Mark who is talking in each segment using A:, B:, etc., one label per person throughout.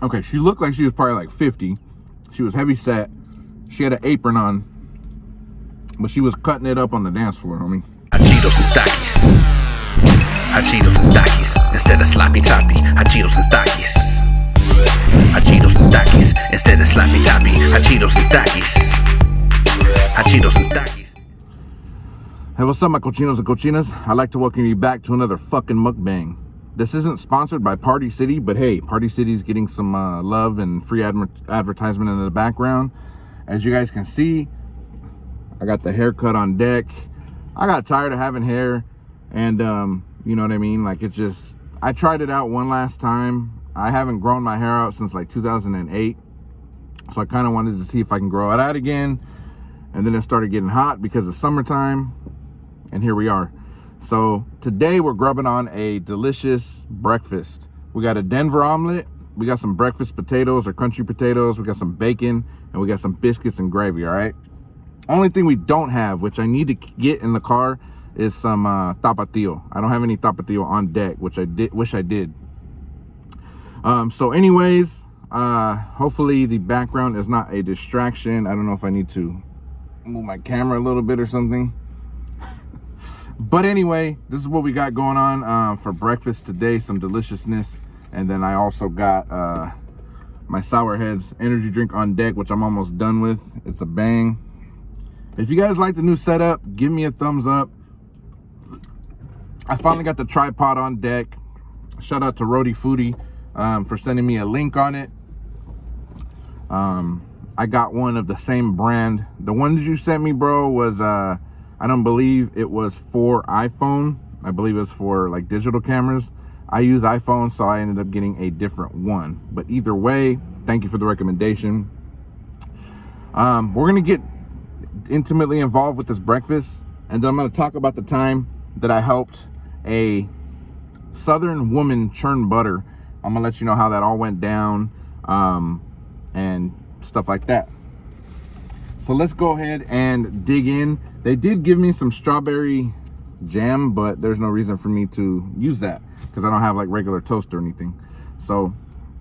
A: Okay, she looked like she was probably like 50. She was heavy set. She had an apron on, but she was cutting it up on the dance floor, homie.
B: Hachitos and Takis. Hachitos and Takis instead of sloppy toppy. Hachitos and Takis. Hachitos and Takis instead of sloppy toppy. Hachitos and Takis. Hachitos and Takis.
A: Hey, what's up, my cochinos and cochinas? I'd like to welcome you back to another fucking mukbang. This isn't sponsored by Party City, but hey, Party City's getting some love and free advertisement in the background. As you guys can see, I got the haircut on deck. I got tired of having hair, and you know what I mean? Like, it's just, I tried it out one last time. I haven't grown my hair out since like 2008, so I kind of wanted to see if I can grow it out again. And then it started getting hot because it's summertime, and here we are. So today we're grubbing on a delicious breakfast. We got a Denver omelet, we got some breakfast potatoes or country potatoes, we got some bacon, and we got some biscuits and gravy, all right? Only thing we don't have, which I need to get in the car, is some tapatio. I don't have any tapatio on deck, which I wish I did. So anyways, hopefully the background is not a distraction. I don't know if I need to move my camera a little bit or something. But anyway, this is what we got going on for breakfast today. Some deliciousness. And then I also got my Sour Heads energy drink on deck, which I'm almost done with. It's a bang. If you guys like the new setup, give me a thumbs up. I finally got the tripod on deck. Shout out to Roadie Foodie for sending me a link on it. I got one of the same brand. The one that you sent me, bro, was I don't believe it was for iPhone. I believe it was for like digital cameras. I use iPhone, so I ended up getting a different one. But either way, thank you for the recommendation. We're gonna get intimately involved with this breakfast, and then I'm gonna talk about the time that I helped a Southern woman churn butter. I'm gonna let you know how that all went down, and stuff like that. So let's go ahead and dig in. They did give me some strawberry jam, but there's no reason for me to use that because I don't have like regular toast or anything. So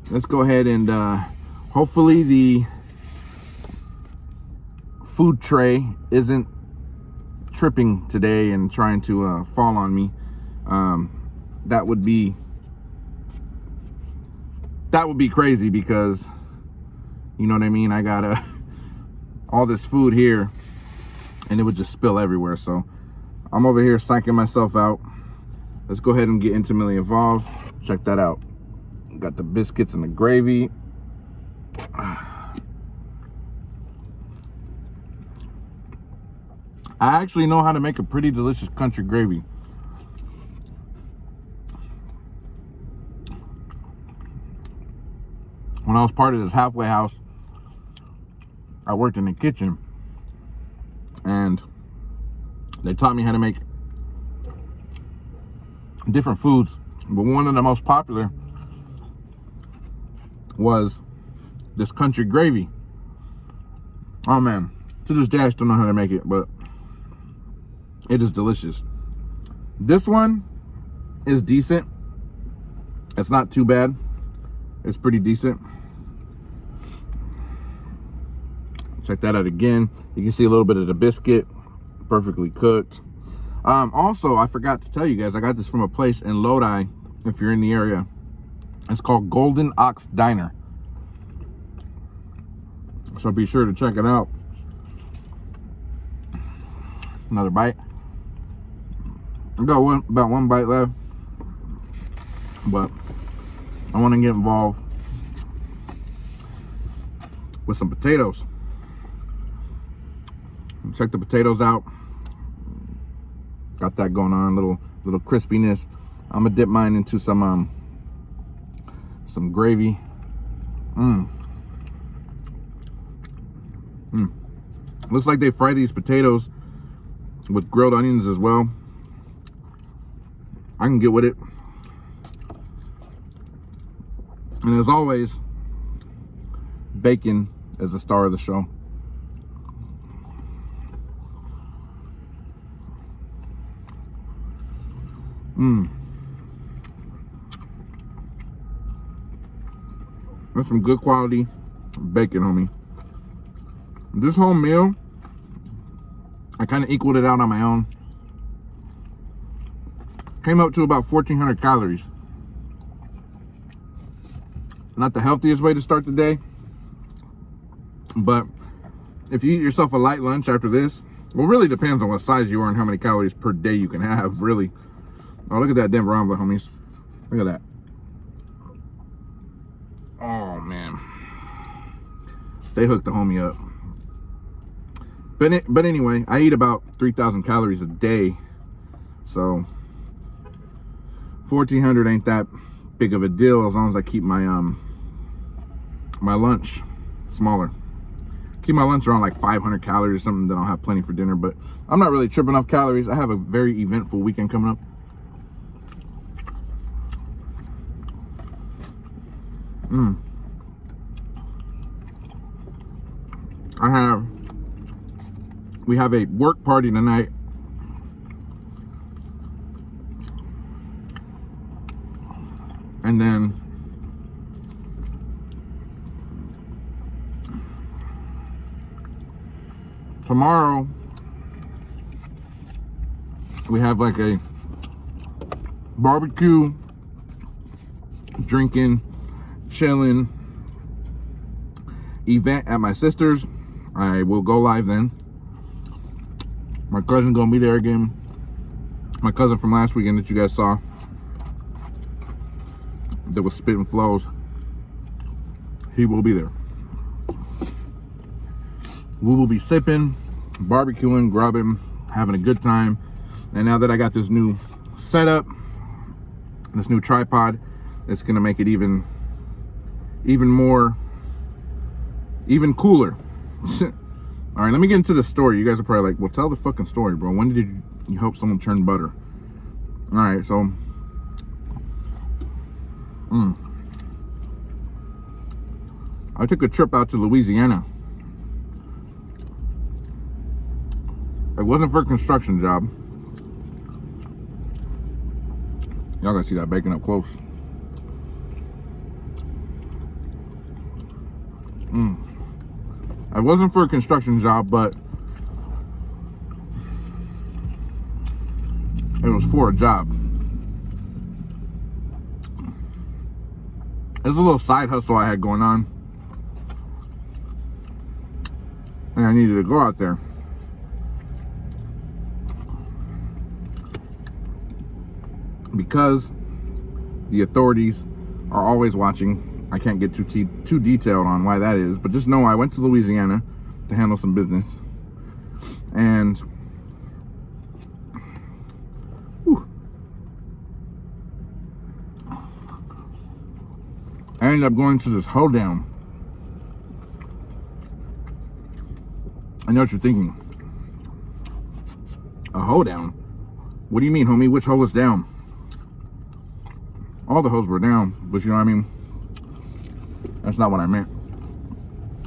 A: let's go ahead and hopefully the food tray isn't tripping today and trying to fall on me. That would be crazy because, you know what I mean, I got all this food here and it would just spill everywhere. So I'm over here psyching myself out. Let's go ahead and get intimately involved. Check that out. Got the biscuits and the gravy. I actually know how to make a pretty delicious country gravy. When I was part of this halfway house, I worked in the kitchen, and they taught me how to make different foods. But one of the most popular was this country gravy. Oh man, to this day I still know how to make it, but it is delicious. This one is decent. It's not too bad. It's pretty decent. Check that out again. You can see a little bit of the biscuit, perfectly cooked. Also, I forgot to tell you guys, I got this from a place in Lodi, if you're in the area. It's called Golden Ox Diner. So be sure to check it out. Another bite. I got about one bite left, but I want to get involved with some potatoes. Check the potatoes out. Got that going on, little crispiness. I'm gonna dip mine into some gravy. Looks like they fry these potatoes with grilled onions as well. I can get with it. And as always, bacon is the star of the show. That's some good quality bacon, homie. This whole meal, I kind of equaled it out on my own. Came up to about 1,400 calories. Not the healthiest way to start the day, but if you eat yourself a light lunch after this, well, really depends on what size you are and how many calories per day you can have, really. Oh, look at that Denver omelet, homies. Look at that. Oh, man. They hooked the homie up. But anyway, I eat about 3,000 calories a day, so 1,400 ain't that big of a deal as long as I keep my my lunch smaller. Keep my lunch around like 500 calories or something, then I'll have plenty for dinner. But I'm not really tripping off calories. I have a very eventful weekend coming up. We have a work party tonight. And then tomorrow we have like a barbecue, drinking, chilling event at my sister's. I will go live then. My cousin's gonna be there again. My cousin from last weekend that you guys saw, that was spitting flows, he will be there. We will be sipping, barbecuing, grubbing, having a good time. And now that I got this new setup, this new tripod, it's gonna make it even cooler. All right, let me get into the story. You guys are probably like, well, tell the fucking story, bro. When did you help someone churn butter? All right, so I took a trip out to Louisiana. It wasn't for a construction job. Y'all gotta see that bacon up close. It wasn't for a construction job, but it was for a job. There's a little side hustle I had going on, and I needed to go out there. Because the authorities are always watching. I can't get too detailed on why that is, but just know I went to Louisiana to handle some business, and I ended up going to this hoedown. I know what you're thinking. A hoedown? What do you mean, homie? Which hoe was down? All the hoes were down, but you know what I mean? That's not what I meant.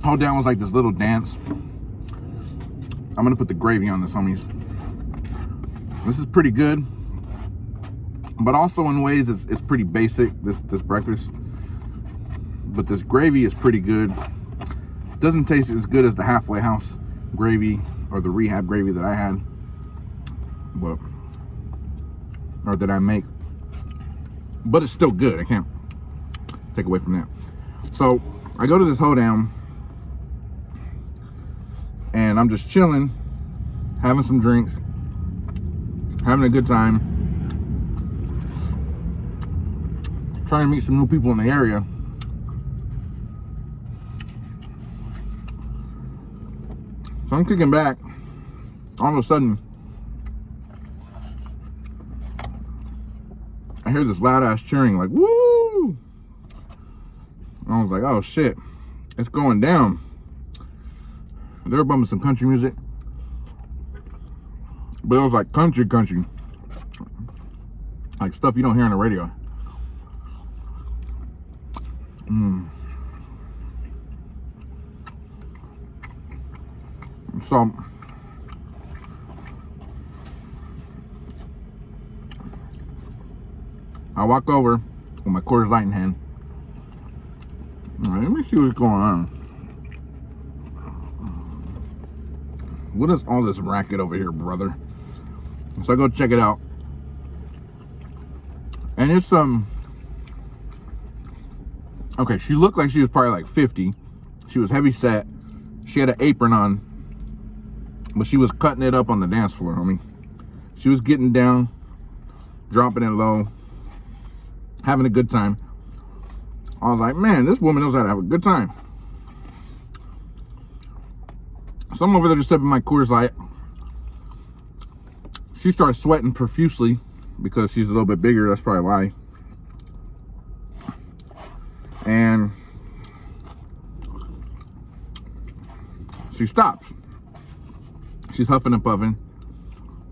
A: Hoedown was like this little dance. I'm gonna put the gravy on this, homies. This is pretty good, but also in ways it's pretty basic, this breakfast. But this gravy is pretty good. Doesn't taste as good as the halfway house gravy or the rehab gravy that I had, or that I make. But it's still good. I can't take away from that. So I go to this hoedown, and I'm just chilling, having some drinks, having a good time, trying to meet some new people in the area. So I'm kicking back. All of a sudden, I hear this loud ass cheering, like, woo! I was like, oh shit, it's going down. They were bumping some country music, but it was like country, like stuff you don't hear on the radio. So I walk over with my Coors Light in hand, All right, let me see what's going on. What is all this racket over here, brother? So I go check it out. And it's okay, she looked like she was probably like 50. She was heavy set. She had an apron on, but she was cutting it up on the dance floor, homie. She was getting down, dropping it low, having a good time. I was like, man, this woman knows how to have a good time. So I'm over there just sipping my Coors Light. She starts sweating profusely because she's a little bit bigger. That's probably why. And she stops. She's huffing and puffing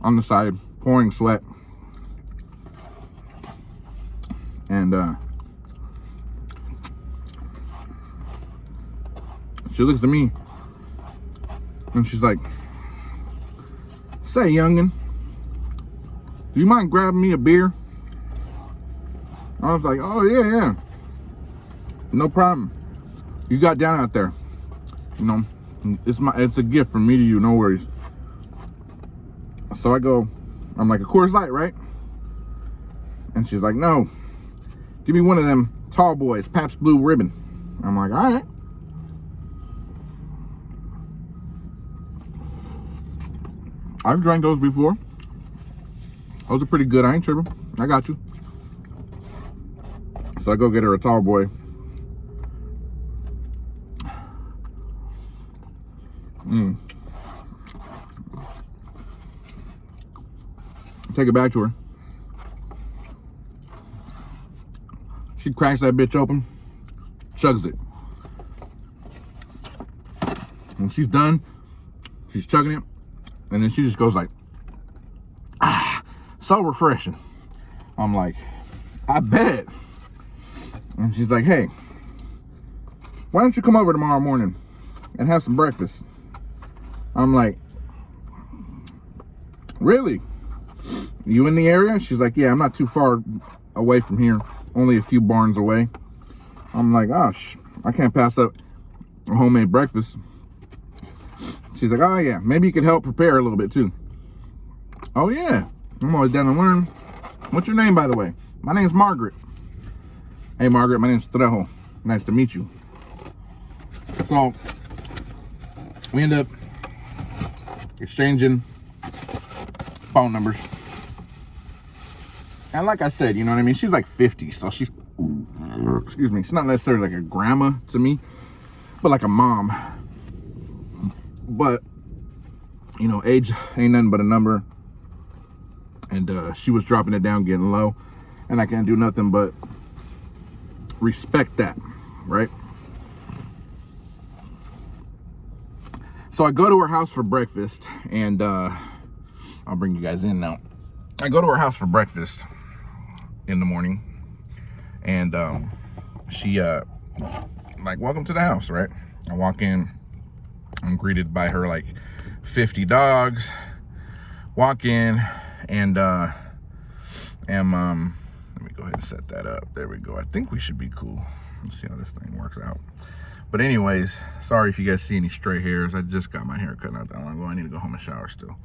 A: on the side, pouring sweat. And she looks at me and she's like, say, youngin', do you mind grabbing me a beer? I was like, oh yeah, no problem. You got down out there, you know, it's a gift from me to you, no worries. So I go, I'm like, a Coors Light, right? And she's like, no, give me one of them tall boys, Pabst Blue Ribbon. I'm like, all right. I've drank those before. Those are pretty good. I ain't tripping. I got you. So I go get her a tall boy. Take it back to her. She cracks that bitch open, chugs it. When she's done, she's chugging it, and then she just goes like, ah, so refreshing. I'm like, I bet. And she's like, hey, why don't you come over tomorrow morning and have some breakfast? I'm like, really? You in the area? She's like, yeah, I'm not too far away from here, only a few barns away. I'm like, gosh, I can't pass up a homemade breakfast. She's like, oh yeah, maybe you could help prepare a little bit too. Oh yeah, I'm always down to learn. What's your name, by the way? My name's Margaret. Hey Margaret, my name's Trejo. Nice to meet you. So we end up exchanging phone numbers. And like I said, you know what I mean? She's like 50, so she's, excuse me, she's not necessarily like a grandma to me, but like a mom. But, you know, age ain't nothing but a number. And she was dropping it down, getting low. And I can't do nothing but respect that, right? So I go to her house for breakfast, and I'll bring you guys in now. I go to her house for breakfast in the morning, and she like, welcome to the house, right? I walk in, I'm greeted by her like 50 dogs. Walk in, and let me go ahead and set that up. There we go. I think we should be cool. Let's see how this thing works out. But anyways, sorry if you guys see any stray hairs. I just got my hair cut not that long ago. I need to go home and shower still.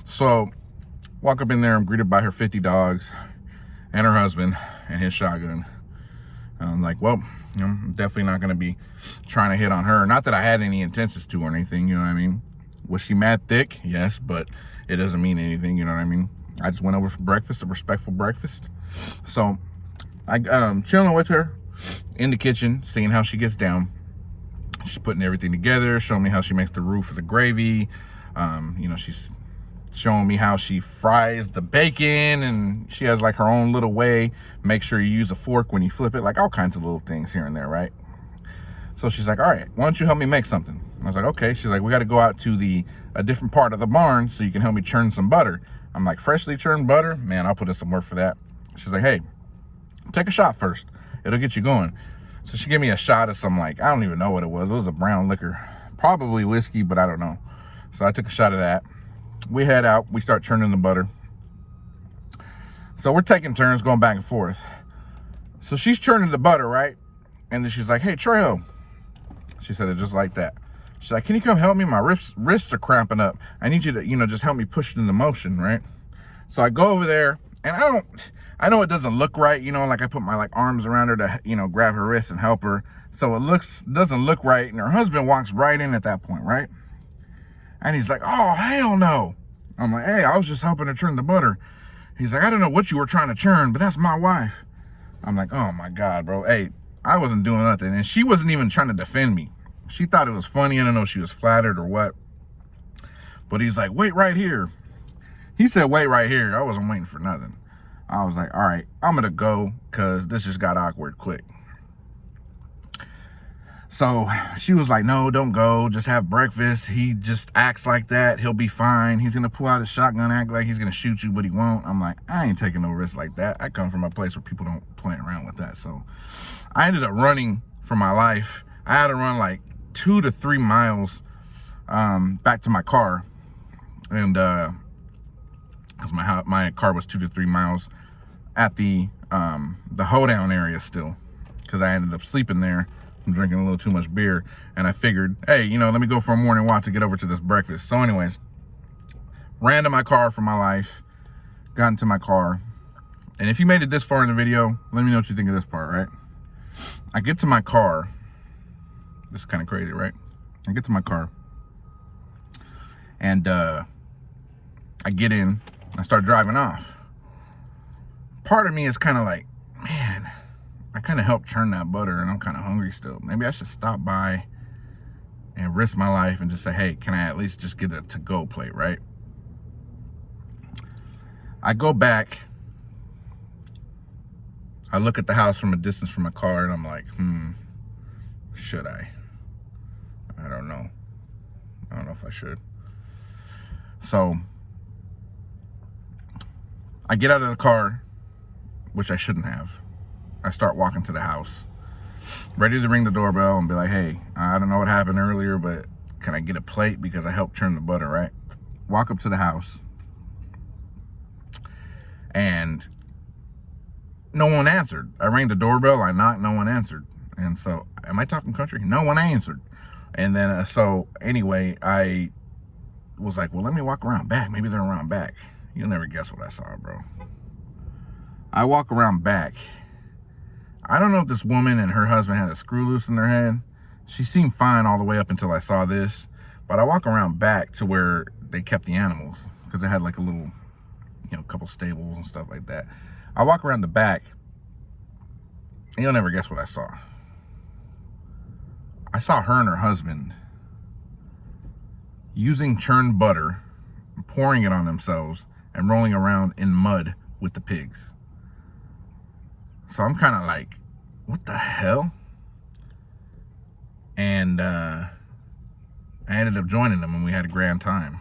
A: So walk up in there, I'm greeted by her 50 dogs and her husband and his shotgun. I'm like, well, you know, I'm definitely not going to be trying to hit on her. Not that I had any intentions to or anything, you know what I mean? Was she mad thick? Yes, but it doesn't mean anything, you know what I mean? I just went over for breakfast, a respectful breakfast. So I chilling with her in the kitchen, seeing how she gets down. She's putting everything together, showing me how she makes the roux for the gravy. You know, she's showing me how she fries the bacon, and she has like her own little way. Make sure you use a fork when you flip it, like all kinds of little things here and there, right? So she's like, all right, why don't you help me make something? I was like, okay. She's like, we got to go out to a different part of the barn so you can help me churn some butter. I'm like, freshly churned butter? Man, I'll put in some work for that. She's like, hey, take a shot first. It'll get you going. So she gave me a shot of some, like, I don't even know what it was. It was a brown liquor, probably whiskey, but I don't know. So I took a shot of that. We head out. We start churning the butter. So we're taking turns going back and forth. So she's churning the butter, right? And then she's like, hey, Trejo. She said it just like that. She's like, can you come help me? My wrists are cramping up. I need you to, just help me push it into motion, right? So I go over there, and I know it doesn't look right, like I put my arms around her to, grab her wrist and help her. So it doesn't look right. And her husband walks right in at that point, right? And he's like, oh, hell no. I'm like, hey, I was just helping her churn the butter. He's like, I don't know what you were trying to churn, but that's my wife. I'm like, oh my God, bro. Hey, I wasn't doing nothing. And she wasn't even trying to defend me. She thought it was funny. I don't know if she was flattered or what. But he's like, wait right here. He said, wait right here. I wasn't waiting for nothing. I was like, all right, I'm going to go because this just got awkward quick. So she was like, no, don't go. Just have breakfast. He just acts like that. He'll be fine. He's going to pull out his shotgun, act like he's going to shoot you, but he won't. I'm like, I ain't taking no risks like that. I come from a place where people don't play around with that. So I ended up running for my life. I had to run like 2 to 3 miles back to my car. And because my car was 2 to 3 miles at the hoedown area still, because I ended up sleeping there. I'm drinking a little too much beer, and I figured, hey, let me go for a morning walk to get over to this breakfast. So anyways, ran to my car for my life, got into my car, and if you made it this far in the video, let me know what you think of this part, right? I get to my car. This is kind of crazy, right? I get to my car, and I get in, I start driving off. Part of me is kind of like, man, I kind of helped churn that butter, and I'm kind of hungry still. Maybe I should stop by and risk my life and just say, hey, can I at least just get a to-go plate, right? I go back. I look at the house from a distance from my car, and I'm like, should I? I don't know. I don't know if I should. So I get out of the car, which I shouldn't have. I start walking to the house, ready to ring the doorbell and be like, hey, I don't know what happened earlier, but can I get a plate because I helped churn the butter, right? Walk up to the house, and no one answered. I rang the doorbell, I knocked, no one answered. And so, am I talking country? No one answered. And then, so anyway, I was like, well, let me walk around back. Maybe they're around back. You'll never guess what I saw, bro. I walk around back. I don't know if this woman and her husband had a screw loose in their head. She seemed fine all the way up until I saw this. But I walk around back to where they kept the animals, because they had like a little, couple stables and stuff like that. I walk around the back, and you'll never guess what I saw. I saw her and her husband using churned butter, pouring it on themselves, and rolling around in mud with the pigs. So I'm kind of like, what the hell? And I ended up joining them, and we had a grand time.